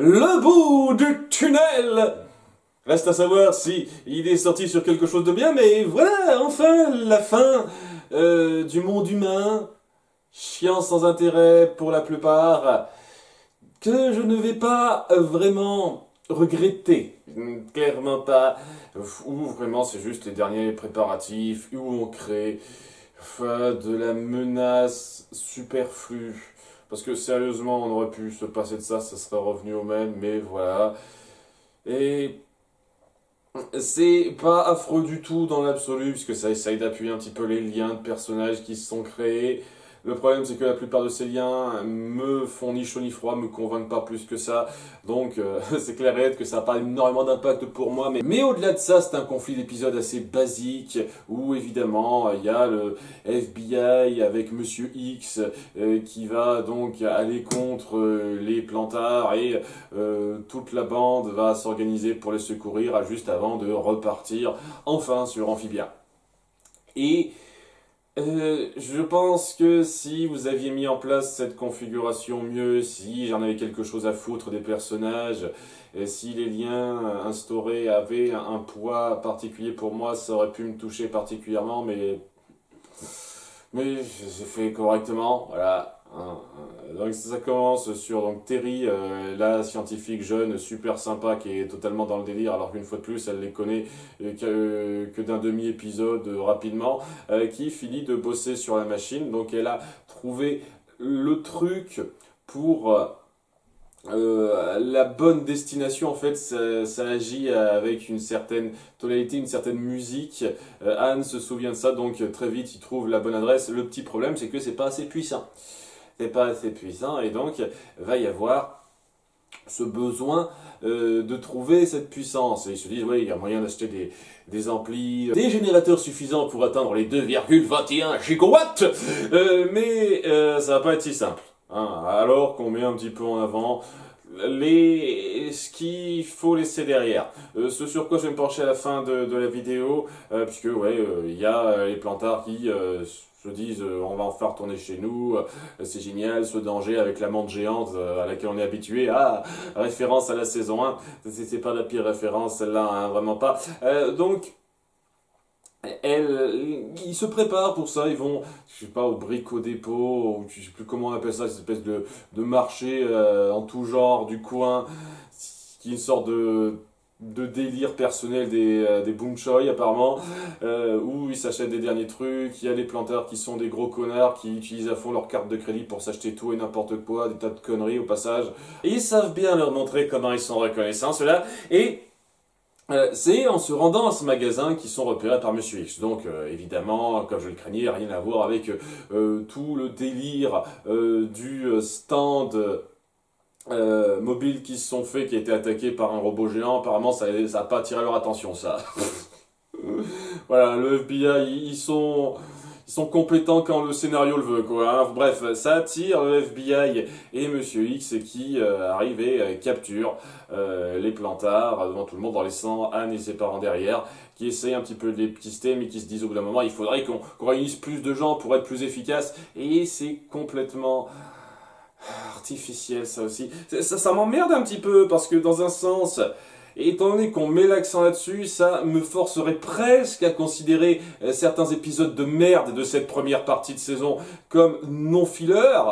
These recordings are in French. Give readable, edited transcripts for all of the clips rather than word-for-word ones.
Le bout du tunnel! Reste à savoir si il est sorti sur quelque chose de bien, mais voilà, enfin, la fin du monde humain, chiant sans intérêt pour la plupart, que je ne vais pas vraiment regretter, clairement pas, ou vraiment c'est juste les derniers préparatifs, où on crée de la menace superflue. Parce que sérieusement, on aurait pu se passer de ça, ça serait revenu au même, mais voilà. Et c'est pas affreux du tout dans l'absolu, puisque ça essaye d'appuyer un petit peu les liens de personnages qui se sont créés. Le problème, c'est que la plupart de ces liens me font ni chaud ni froid, me convainquent pas plus que ça. Donc, c'est clair et net que ça n'a pas énormément d'impact pour moi. Mais au-delà de ça, c'est un conflit d'épisodes assez basique, où évidemment, il y a le FBI avec Monsieur X qui va donc aller contre les plantards et toute la bande va s'organiser pour les secourir juste avant de repartir enfin sur Amphibia. Et je pense que si vous aviez mis en place cette configuration mieux, si j'en avais quelque chose à foutre des personnages, et si les liens instaurés avaient un poids particulier pour moi, ça aurait pu me toucher particulièrement, mais j'ai fait correctement, voilà. Donc ça commence sur donc Terry, la scientifique jeune super sympa qui est totalement dans le délire alors qu'une fois de plus elle les connaît que d'un demi-épisode rapidement, qui finit de bosser sur la machine. Donc elle a trouvé le truc pour la bonne destination. En fait ça agit avec une certaine tonalité, une certaine musique. Anne se souvient de ça, donc très vite il trouve la bonne adresse. Le petit problème c'est que c'est pas assez puissant. C'est pas assez puissant et donc va y avoir ce besoin de trouver cette puissance. Et ils se disent, oui, il y a moyen d'acheter des amplis, des générateurs suffisants pour atteindre les 2,21 gigawatts, mais ça va pas être si simple. Hein. Alors qu'on met un petit peu en avant ce qu'il faut laisser derrière. Ce sur quoi je vais me pencher à la fin de la vidéo, puisque ouais, il y a les plantards qui se disent on va enfin retourner chez nous, c'est génial, ce danger avec la menthe géante à laquelle on est habitué. Ah, référence à la saison 1, c'est pas la pire référence celle-là, hein, vraiment pas. Donc ils se préparent pour ça, ils vont, je sais pas, au brico-dépôt, ou je sais plus comment on appelle ça, cette espèce de marché en tout genre du coin, qui est une sorte de délire personnel des Boom Choy apparemment, où ils s'achètent des derniers trucs. Il y a les planteurs qui sont des gros connards qui utilisent à fond leur carte de crédit pour s'acheter tout et n'importe quoi, des tas de conneries au passage. Et ils savent bien leur montrer comment ils sont reconnaissants, ceux-là, et c'est en se rendant à ce magasin qu'ils sont repérés par Monsieur X. Donc évidemment, comme je le craignais, rien à voir avec tout le délire du stand mobile qui se sont fait, qui a été attaqué par un robot géant. Apparemment, ça a pas attiré leur attention, ça. Voilà, le FBI, ils sont compétents quand le scénario le veut, quoi. Hein. Bref, ça attire le FBI et Monsieur X qui arrive et capture les plantards devant tout le monde en laissant Anne et ses parents derrière, qui essayent un petit peu de les pister, mais qui se disent au bout d'un moment, il faudrait qu'on réunisse plus de gens pour être plus efficace. Et c'est complètement artificiel, ça aussi. Ça m'emmerde un petit peu, parce que dans un sens, étant donné qu'on met l'accent là-dessus, ça me forcerait presque à considérer certains épisodes de merde de cette première partie de saison comme non-filler,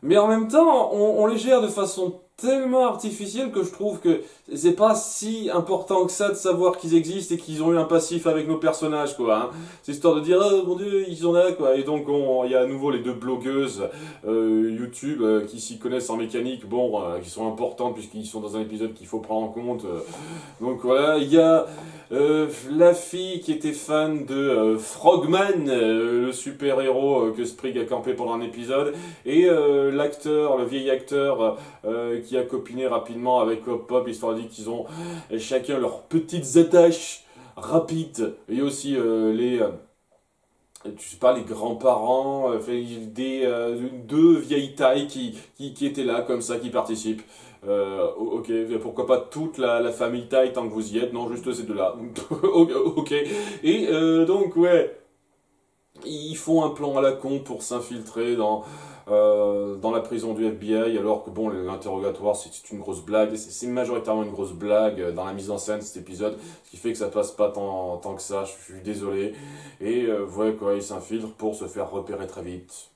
mais en même temps, on les gère de façon tellement artificielle que je trouve que c'est pas si important que ça de savoir qu'ils existent et qu'ils ont eu un passif avec nos personnages, quoi. Hein. C'est histoire de dire, oh mon dieu, ils sont là, quoi. Et donc, il y a à nouveau les deux blogueuses YouTube qui s'y connaissent en mécanique, bon, qui sont importantes puisqu'ils sont dans un épisode qu'il faut prendre en compte. Donc voilà, il y a la fille qui était fan de Frogman, le super-héros que Sprig a campé pendant un épisode, et l'acteur, le vieil acteur qui a copiné rapidement avec Hop Pop, histoire de dire qu'ils ont chacun leurs petites attaches rapides, et aussi je sais pas, les grands-parents, deux vieilles tailles qui étaient là, comme ça, qui participent. Ok, pourquoi pas toute la famille taille tant que vous y êtes, non, juste ces deux-là. Ok, et donc, ouais, ils font un plan à la con pour s'infiltrer dans dans la prison du FBI, alors que bon, l'interrogatoire c'est une grosse blague, c'est majoritairement une grosse blague dans la mise en scène cet épisode, ce qui fait que ça passe pas tant que ça, je suis désolé. Et ouais, quoi, il s'infiltre pour se faire repérer très vite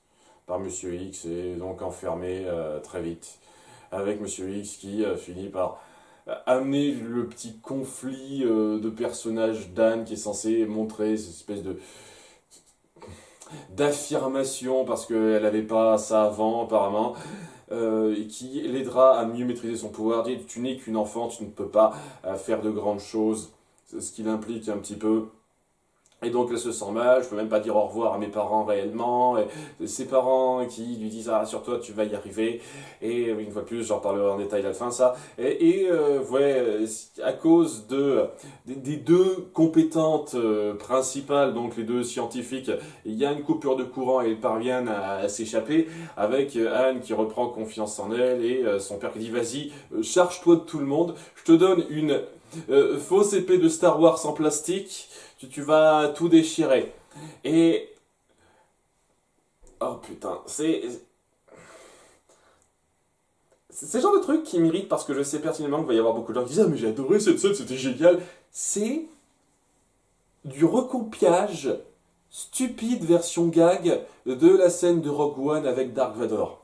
par Monsieur X et donc enfermé très vite avec Monsieur X qui finit par amener le petit conflit de personnage d'Anne qui est censé montrer cette espèce de d'affirmation parce qu'elle n'avait pas ça avant apparemment, et qui l'aidera à mieux maîtriser son pouvoir. Tu n'es qu'une enfant, tu ne peux pas faire de grandes choses, c'est ce qui l'implique un petit peu. Et donc elle se sent mal, je peux même pas dire au revoir à mes parents réellement, et ses parents qui lui disent ah sur toi tu vas y arriver, et une fois de plus j'en parlerai en détail à la fin ça, ouais, à cause des deux compétentes principales, donc les deux scientifiques, il y a une coupure de courant et ils parviennent à s'échapper, avec Anne qui reprend confiance en elle, et son père qui dit vas-y, charge-toi de tout le monde, je te donne une fausse épée de Star Wars en plastique, tu vas tout déchirer. Et... oh putain, c'est le genre de truc qui m'irrite parce que je sais pertinemment qu'il va y avoir beaucoup de gens qui disent ah mais j'ai adoré cette scène, c'était génial. C'est du recopiage stupide version gag de la scène de Rogue One avec Dark Vador.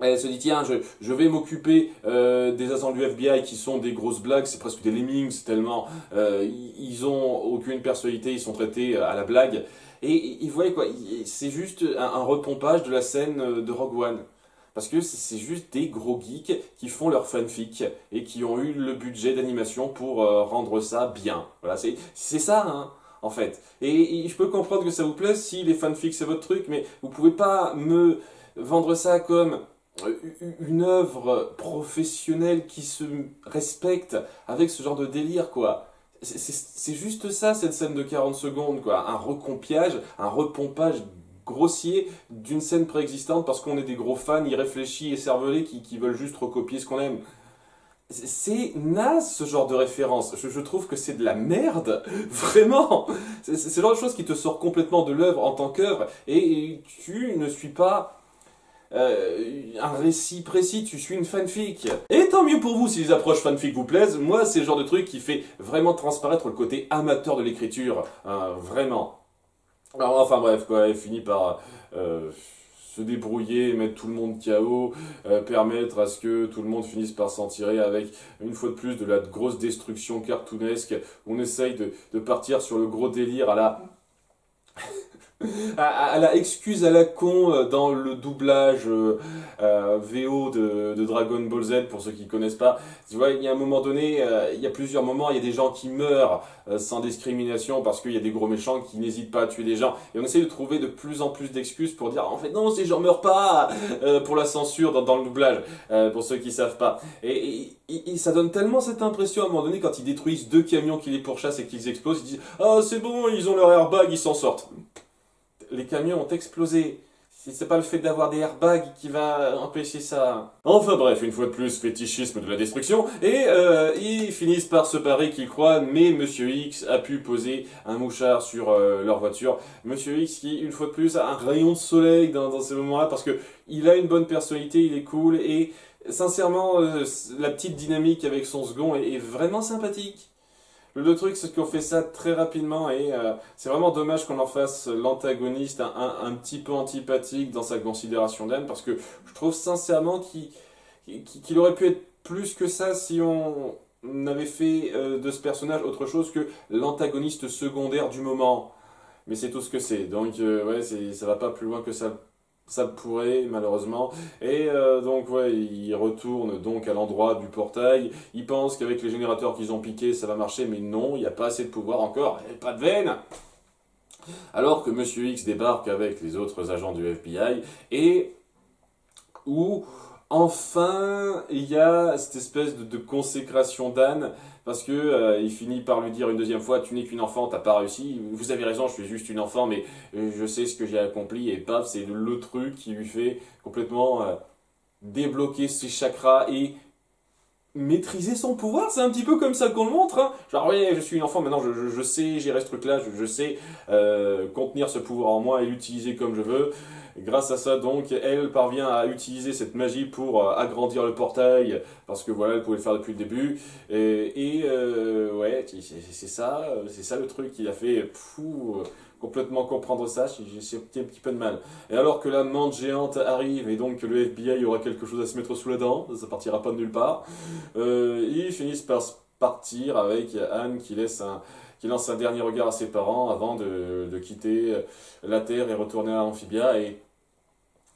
Elle se dit tiens je vais m'occuper des agents du FBI qui sont des grosses blagues, c'est presque des lemmings tellement ils ont aucune personnalité, ils sont traités à la blague, et vous voyez quoi, c'est juste un repompage de la scène de Rogue One. Parce que c'est juste des gros geeks qui font leur fanfic et qui ont eu le budget d'animation pour rendre ça bien. Voilà, c'est ça, hein, en fait. Et je peux comprendre que ça vous plaise si les fanfics c'est votre truc, mais vous pouvez pas me vendre ça comme une œuvre professionnelle qui se respecte avec ce genre de délire, quoi. C'est juste ça, cette scène de 40 secondes, quoi. Un recompiage, un repompage grossier d'une scène préexistante parce qu'on est des gros fans irréfléchis et cervelés qui veulent juste recopier ce qu'on aime. C'est naze ce genre de référence, je trouve que c'est de la merde, vraiment. C'est le genre de chose qui te sort complètement de l'œuvre en tant qu'œuvre, et tu ne suis pas un récit précis, tu suis une fanfic. Et tant mieux pour vous si les approches fanfic vous plaisent, moi c'est le genre de truc qui fait vraiment transparaître le côté amateur de l'écriture, vraiment. Alors, enfin bref, quoi, elle finit par se débrouiller, mettre tout le monde KO, permettre à ce que tout le monde finisse par s'en tirer avec, une fois de plus, de la grosse destruction cartoonesque. On essaye de partir sur le gros délire à la... à la excuse à la con dans le doublage VO de Dragon Ball Z, pour ceux qui ne connaissent pas. Tu vois, il y a un moment donné, il y a plusieurs moments, il y a des gens qui meurent sans discrimination parce qu'il y a des gros méchants qui n'hésitent pas à tuer des gens. Et on essaie de trouver de plus en plus d'excuses pour dire en fait non, ces gens meurent pas, pour la censure dans le doublage, pour ceux qui savent pas. Et ça donne tellement cette impression à un moment donné quand ils détruisent deux camions qui les pourchassent et qu'ils explosent, ils disent ah c'est bon, ils ont leur airbag, ils s'en sortent. Les camions ont explosé. C'est pas le fait d'avoir des airbags qui va empêcher ça. Enfin bref, une fois de plus, fétichisme de la destruction. Et ils finissent par se parer qu'ils croient, mais Monsieur X a pu poser un mouchard sur leur voiture. Monsieur X qui, une fois de plus, a un rayon de soleil dans ces moments-là, parce que il a une bonne personnalité, il est cool, et sincèrement, la petite dynamique avec son second est vraiment sympathique. Le truc, c'est qu'on fait ça très rapidement, et c'est vraiment dommage qu'on en fasse l'antagoniste un petit peu antipathique dans sa considération d'Anne, parce que je trouve sincèrement qu'il aurait pu être plus que ça si on avait fait de ce personnage autre chose que l'antagoniste secondaire du moment. Mais c'est tout ce que c'est, donc ouais, ça va pas plus loin que ça pourrait, malheureusement. Et donc, ouais, ils retournent donc à l'endroit du portail. Ils pensent qu'avec les générateurs qu'ils ont piqués, ça va marcher, mais non, il n'y a pas assez de pouvoir encore, et pas de veine. Alors que Monsieur X débarque avec les autres agents du FBI, et où, enfin, il y a cette espèce de consécration d'Anne, parce que il finit par lui dire une deuxième fois, tu n'es qu'une enfant, t'as pas réussi, vous avez raison, je suis juste une enfant, mais je sais ce que j'ai accompli, et paf, c'est le truc qui lui fait complètement débloquer ses chakras et maîtriser son pouvoir. C'est un petit peu comme ça qu'on le montre, hein. Genre ouais, je suis une enfant, maintenant je sais gérer ce truc là, je sais contenir ce pouvoir en moi et l'utiliser comme je veux. grâce à ça, donc, elle parvient à utiliser cette magie pour agrandir le portail, parce que voilà, elle pouvait le faire depuis le début. Ouais, c'est ça le truc qui a fait complètement comprendre ça, j'ai un petit peu de mal. Et alors que la mante géante arrive et donc que le FBI aura quelque chose à se mettre sous la dent, ça partira pas de nulle part, ils finissent par partir avec Anne qui lance un dernier regard à ses parents avant de quitter la Terre et retourner à Amphibia. Et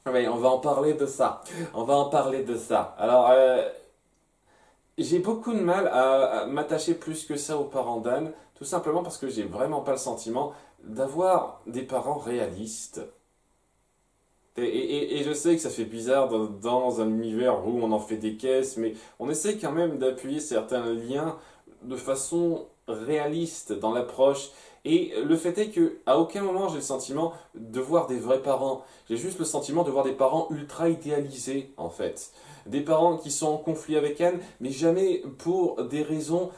ouais, on va en parler de ça. On va en parler de ça. Alors, j'ai beaucoup de mal à m'attacher plus que ça aux parents d'Anne, tout simplement parce que j'ai vraiment pas le sentiment d'avoir des parents réalistes. Et je sais que ça fait bizarre dans un univers où on en fait des caisses, mais on essaie quand même d'appuyer certains liens de façon réaliste dans l'approche. Et le fait est que à aucun moment j'ai le sentiment de voir des vrais parents. J'ai juste le sentiment de voir des parents ultra idéalisés, en fait. Des parents qui sont en conflit avec Anne, mais jamais pour des raisons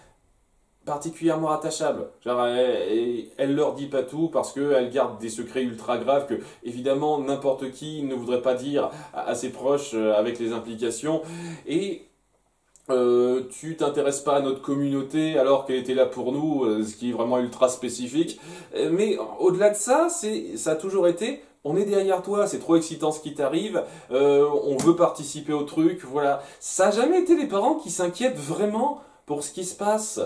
particulièrement attachable. Genre, elle leur dit pas tout parce qu'elle garde des secrets ultra graves que, évidemment, n'importe qui ne voudrait pas dire à ses proches avec les implications. Et tu t'intéresses pas à notre communauté alors qu'elle était là pour nous, ce qui est vraiment ultra spécifique. Mais au-delà de ça, ça a toujours été... On est derrière toi, c'est trop excitant ce qui t'arrive, on veut participer au truc, voilà. Ça n'a jamais été les parents qui s'inquiètent vraiment pour ce qui se passe.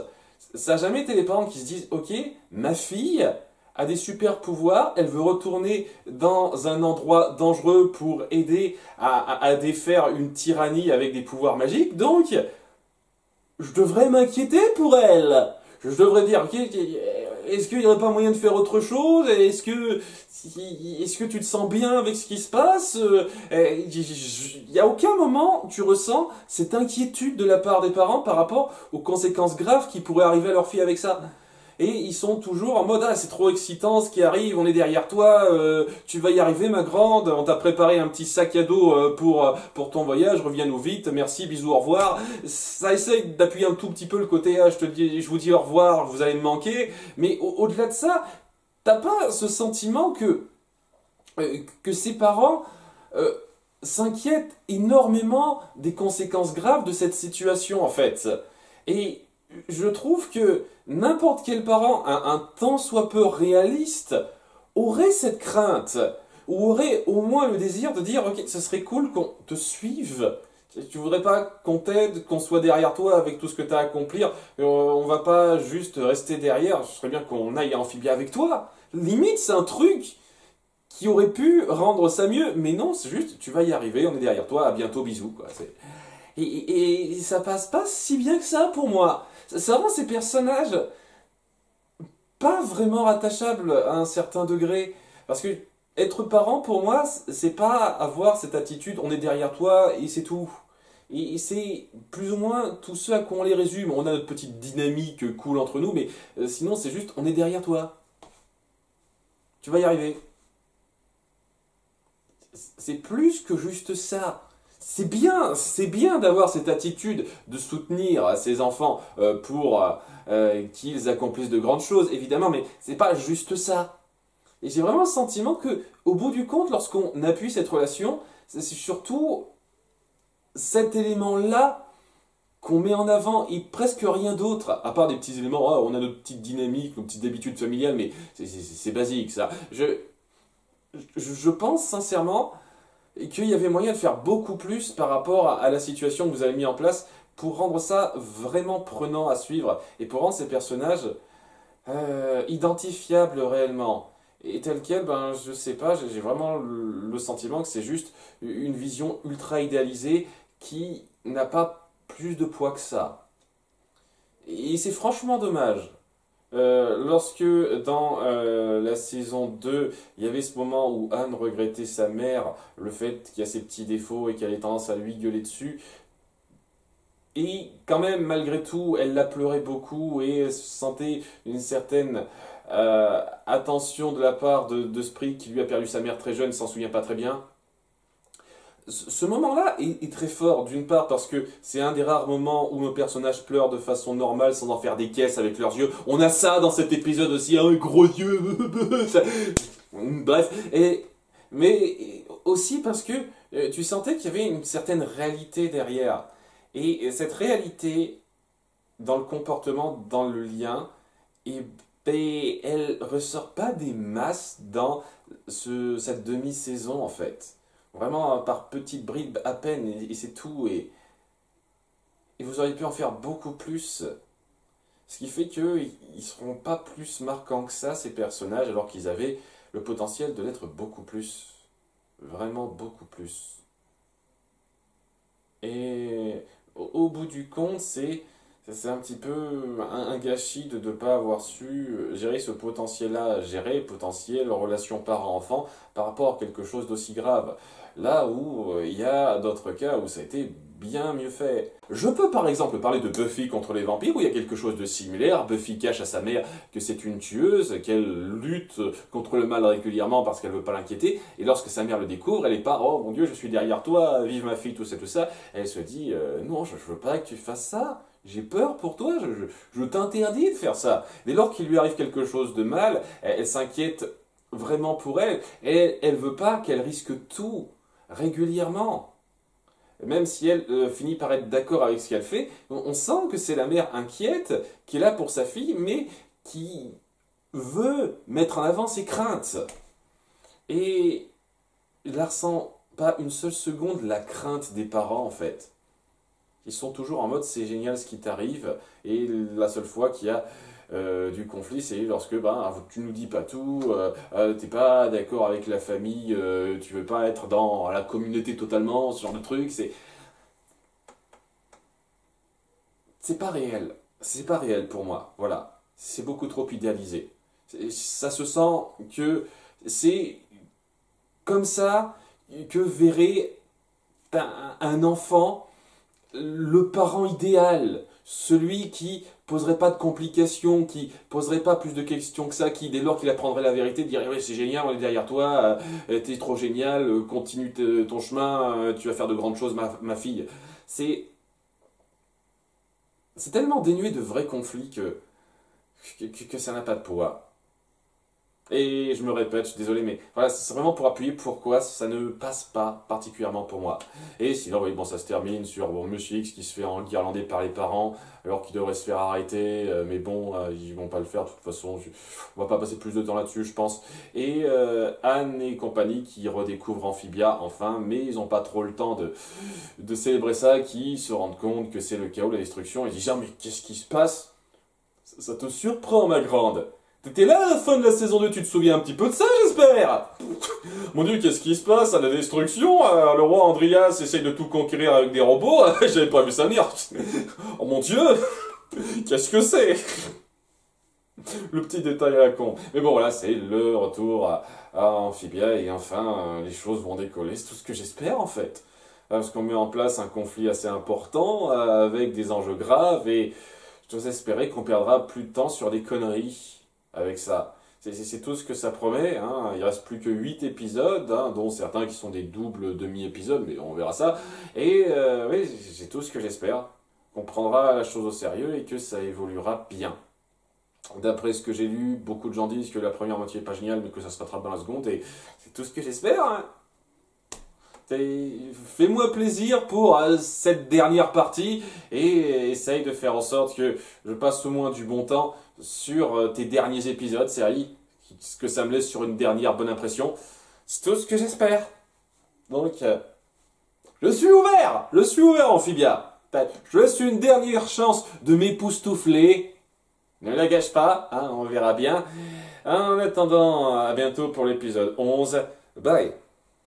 Ça n'a jamais été les parents qui se disent « Ok, ma fille a des super pouvoirs, elle veut retourner dans un endroit dangereux pour aider à défaire une tyrannie avec des pouvoirs magiques, donc je devrais m'inquiéter pour elle. Je devrais dire, ok, est-ce qu'il n'y aurait pas moyen de faire autre chose? Est-ce que tu te sens bien avec ce qui se passe? Il n'y a aucun moment où tu ressens cette inquiétude de la part des parents par rapport aux conséquences graves qui pourraient arriver à leur fille avec ça. Et ils sont toujours en mode, ah, c'est trop excitant ce qui arrive, on est derrière toi, tu vas y arriver ma grande, on t'a préparé un petit sac à dos pour ton voyage, reviens-nous vite, merci, bisous, au revoir. Ça essaye d'appuyer un tout petit peu le côté, ah, je vous dis au revoir, vous allez me manquer, mais au-delà de ça, t'as pas ce sentiment que ses parents s'inquiètent énormément des conséquences graves de cette situation, en fait. Et je trouve que n'importe quel parent, un tant soit peu réaliste, aurait cette crainte, ou aurait au moins le désir de dire, ok, ce serait cool qu'on te suive. Tu voudrais pas qu'on t'aide, qu'on soit derrière toi avec tout ce que tu as à accomplir. On va pas juste rester derrière, ce serait bien qu'on aille à Amphibia avec toi. Limite, c'est un truc qui aurait pu rendre ça mieux, mais non, c'est juste, tu vas y arriver, on est derrière toi, à bientôt, bisous, quoi. Et ça passe pas si bien que ça pour moi. Ça rend ces personnages pas vraiment rattachables à un certain degré. Parce que être parent, pour moi, c'est pas avoir cette attitude, on est derrière toi et c'est tout. Et c'est plus ou moins tout ce à quoi on les résume. On a notre petite dynamique cool entre nous, mais sinon c'est juste, on est derrière toi. Tu vas y arriver. C'est plus que juste ça. C'est bien d'avoir cette attitude de soutenir ses enfants pour qu'ils accomplissent de grandes choses, évidemment, mais c'est pas juste ça. Et j'ai vraiment le sentiment que, au bout du compte, lorsqu'on appuie cette relation, c'est surtout cet élément-là qu'on met en avant et presque rien d'autre, à part des petits éléments, oh, on a notre petite dynamique, nos petites habitudes familiales, mais c'est basique ça. Je pense sincèrement qu'il y avait moyen de faire beaucoup plus par rapport à la situation que vous avez mis en place pour rendre ça vraiment prenant à suivre et pour rendre ces personnages identifiables réellement. Et tel quel, ben je sais pas, j'ai vraiment le sentiment que c'est juste une vision ultra idéalisée qui n'a pas plus de poids que ça. Et c'est franchement dommage. Lorsque dans la saison 2, il y avait ce moment où Anne regrettait sa mère, le fait qu'il y a ses petits défauts et qu'elle ait tendance à lui gueuler dessus, et quand même, malgré tout, elle la pleurait beaucoup et sentait une certaine attention de la part de Sprig qui lui a perdu sa mère très jeune, s'en souvient pas très bien. Ce moment-là est très fort, d'une part parce que c'est un des rares moments où nos personnages pleurent de façon normale sans en faire des caisses avec leurs yeux. On a ça dans cet épisode aussi, un gros yeux. Bref, mais aussi parce que tu sentais qu'il y avait une certaine réalité derrière. Et cette réalité, dans le comportement, dans le lien, et ben, elle ressort pas des masses dans cette demi-saison en fait. Vraiment par petites bribes à peine, et c'est tout. Et vous auriez pu en faire beaucoup plus. Ce qui fait qu'ils ne seront pas plus marquants que ça, ces personnages, alors qu'ils avaient le potentiel de l'être beaucoup plus. Vraiment beaucoup plus. Et au bout du compte, c'est un petit peu un gâchis de ne pas avoir su gérer ce potentiel-là, gérer potentiel relation parent-enfant par rapport à quelque chose d'aussi grave. Là où il y a d'autres cas où ça a été bien mieux fait. Je peux par exemple parler de Buffy contre les vampires où il y a quelque chose de similaire. Buffy cache à sa mère que c'est une tueuse, qu'elle lutte contre le mal régulièrement parce qu'elle veut pas l'inquiéter. Et lorsque sa mère le découvre, elle est pas "Oh mon Dieu, je suis derrière toi, vive ma fille", tout ça, tout ça. Elle se dit "Non, je veux pas que tu fasses ça. J'ai peur pour toi, je t'interdis de faire ça." Dès lors qu'il lui arrive quelque chose de mal, elle s'inquiète vraiment pour elle. Et elle veut pas qu'elle risque tout régulièrement. Même si elle finit par être d'accord avec ce qu'elle fait, on sent que c'est la mère inquiète qui est là pour sa fille, mais qui veut mettre en avant ses craintes. Et il ne ressent pas une seule seconde la crainte des parents, en fait. Ils sont toujours en mode "c'est génial ce qui t'arrive", et la seule fois qu'il y a du conflit, c'est lorsque tu nous dis pas tout, t'es pas d'accord avec la famille, tu veux pas être dans la communauté totalement, ce genre de truc. C'est pas réel. C'est pas réel pour moi. Voilà. C'est beaucoup trop idéalisé. Ça se sent que c'est comme ça que verrait un enfant le parent idéal, celui qui poserait pas de complications, qui poserait pas plus de questions que ça, qui dès lors qu'il apprendrait la vérité dirait "Oui, c'est génial, on est derrière toi, t'es trop génial, continue ton chemin, tu vas faire de grandes choses, ma fille." C'est c'est tellement dénué de vrais conflits que ça n'a pas de poids. Et je me répète, je suis désolé, mais voilà, c'est vraiment pour appuyer pourquoi ça ne passe pas particulièrement pour moi. Et sinon, oui, bon, ça se termine sur Monsieur X qui se fait enguirlander par les parents, alors qu'il devrait se faire arrêter, mais bon, ils vont pas le faire, de toute façon, on va pas passer plus de temps là-dessus, je pense. Et Anne et compagnie qui redécouvrent Amphibia, enfin, mais ils ont pas trop le temps de célébrer ça, qui se rendent compte que c'est le chaos, la destruction, et ils disent "Ah, mais qu'est-ce qui se passe? Ça te surprend, ma grande? T'étais là à la fin de la saison 2, tu te souviens un petit peu de ça, j'espère?" Mon Dieu, qu'est-ce qui se passe à la destruction? Le roi Andreas essaye de tout conquérir avec des robots. J'avais pas vu ça venir. Oh mon Dieu, qu'est-ce que c'est? Le petit détail à la con. Mais bon, voilà, c'est le retour à Amphibia et enfin, les choses vont décoller. C'est tout ce que j'espère en fait. Parce qu'on met en place un conflit assez important avec des enjeux graves et j'ose espérer qu'on perdra plus de temps sur des conneries avec ça. C'est tout ce que ça promet, hein. Il reste plus que 8 épisodes, hein, dont certains qui sont des doubles demi-épisodes, mais on verra ça. Et oui, c'est tout ce que j'espère. Qu'on prendra la chose au sérieux et que ça évoluera bien. D'après ce que j'ai lu, beaucoup de gens disent que la première moitié n'est pas géniale, mais que ça se rattrape dans la seconde, et c'est tout ce que j'espère, hein. Fais-moi plaisir pour cette dernière partie et essaye de faire en sorte que je passe au moins du bon temps sur tes derniers épisodes, série, ce que ça me laisse sur une dernière bonne impression. C'est tout ce que j'espère. Donc, je suis ouvert, Amphibia. Je laisse une dernière chance de m'époustoufler. Ne la gâche pas, hein, on verra bien. En attendant, à bientôt pour l'épisode 11. Bye.